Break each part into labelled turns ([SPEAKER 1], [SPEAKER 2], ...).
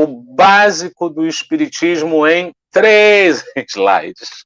[SPEAKER 1] o básico do Espiritismo em 3 slides.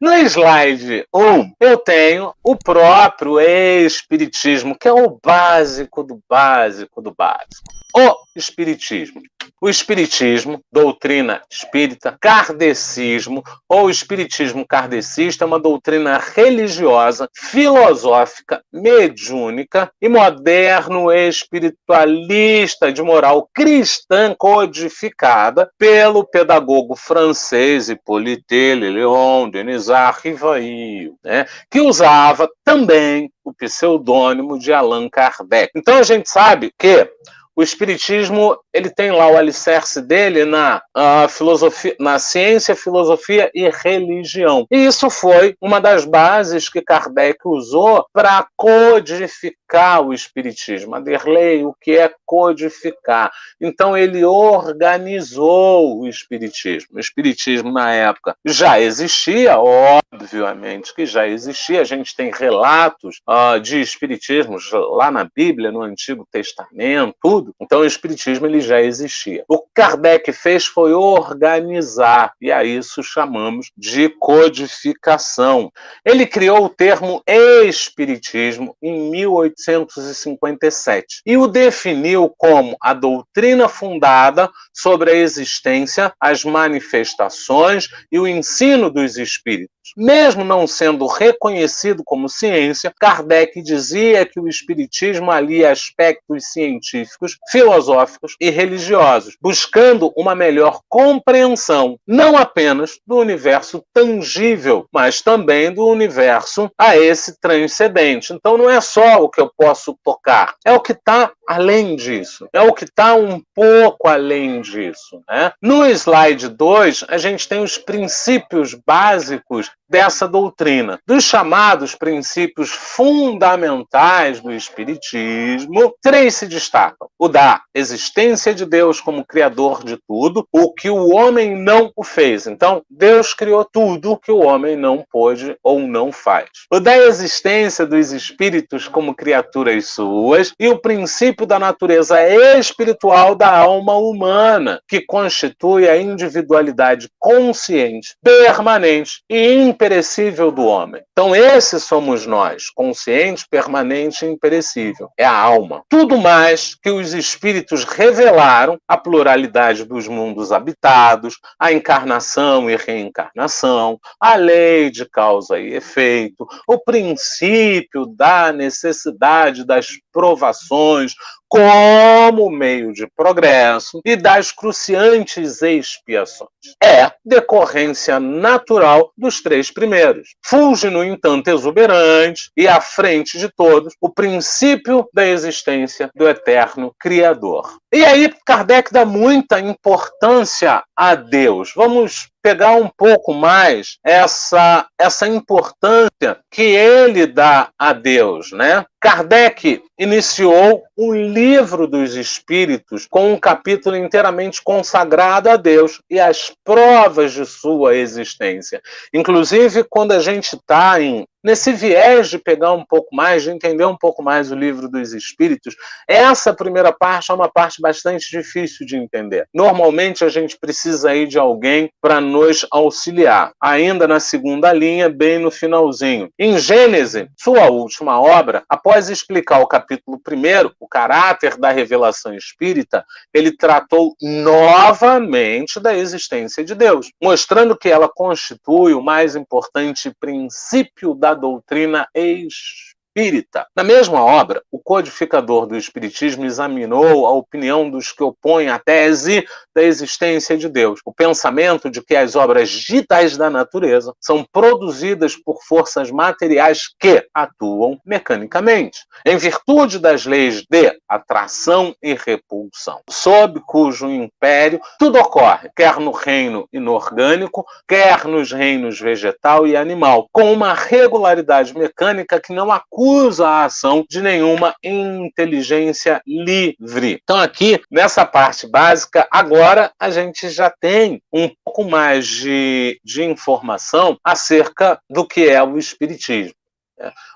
[SPEAKER 1] No slide 1, eu tenho o próprio Espiritismo, que é o básico do básico do básico. O Espiritismo. O Espiritismo, doutrina espírita, kardecismo, ou Espiritismo kardecista, é uma doutrina religiosa, filosófica, mediúnica e moderno espiritualista de moral cristã codificada pelo pedagogo francês Hippolyte Léon Denisard Rivail, né, que usava também o pseudônimo de Allan Kardec. Então a gente sabe que o Espiritismo, ele tem lá o alicerce dele na filosofia, na ciência, filosofia e religião. E isso foi uma das bases que Kardec usou para codificar o Espiritismo. Aderley, o que é codificar? Então ele organizou o Espiritismo. O Espiritismo, na época, já existia, obviamente que já existia. A gente tem relatos de Espiritismos lá na Bíblia, no Antigo Testamento, tudo. Então o Espiritismo ele já existia. O que Kardec fez foi organizar, e a isso chamamos de codificação. Ele criou o termo Espiritismo em 1857 e o definiu como a doutrina fundada sobre a existência, as manifestações e o ensino dos espíritos. Mesmo não sendo reconhecido como ciência, Kardec dizia que o Espiritismo alia aspectos científicos, filosóficos e religiosos, buscando uma melhor compreensão, não apenas do universo tangível, mas também do universo a esse transcendente. Então não é só o que eu posso tocar, é o que está além disso, é o que está um pouco além disso, né? No slide 2, a gente tem os princípios básicos dessa doutrina. Dos chamados princípios fundamentais do Espiritismo, 3 se destacam. O da existência de Deus como criador de tudo, o que o homem não o fez. Então, Deus criou tudo que o homem não pôde ou não faz. O da existência dos espíritos como criaturas suas e o princípio da natureza espiritual da alma humana, que constitui a individualidade consciente, permanente e imperecível do homem. Então, esses somos nós, consciente, permanente e imperecível. É a alma. Tudo mais que os espíritos revelaram, a pluralidade dos mundos habitados, a encarnação e reencarnação, a lei de causa e efeito, o princípio da necessidade das provações como meio de progresso e das cruciantes expiações. É decorrência natural dos 3 primeiros. Fulge, no entanto, exuberante e à frente de todos o princípio da existência do eterno Criador. E aí Kardec dá muita importância a Deus. Vamos pegar um pouco mais essa importância que ele dá a Deus, né? Kardec iniciou o Livro dos Espíritos com um capítulo inteiramente consagrado a Deus e às provas de sua existência. Inclusive, quando a gente está nesse viés de pegar um pouco mais, de entender um pouco mais o Livro dos Espíritos, essa primeira parte é uma parte bastante difícil de entender. Normalmente a gente precisa aí de alguém para nos auxiliar. Ainda na segunda linha, bem no finalzinho. Em Gênesis, sua última obra, após explicar o capítulo 1, o caráter da revelação espírita, ele tratou novamente da existência de Deus, mostrando que ela constitui o mais importante princípio da doutrina espírita. Na mesma obra, o codificador do Espiritismo examinou a opinião dos que opõem a tese da existência de Deus, o pensamento de que as obras ditas da natureza são produzidas por forças materiais que atuam mecanicamente, em virtude das leis de atração e repulsão, sob cujo império tudo ocorre, quer no reino inorgânico, quer nos reinos vegetal e animal, com uma regularidade mecânica que não acusa a ação de nenhuma inteligência livre. Então aqui, nessa parte básica, agora a gente já tem um pouco mais de informação acerca do que é o Espiritismo.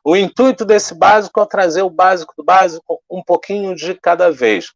[SPEAKER 1] O intuito desse básico é trazer o básico do básico, um pouquinho de cada vez.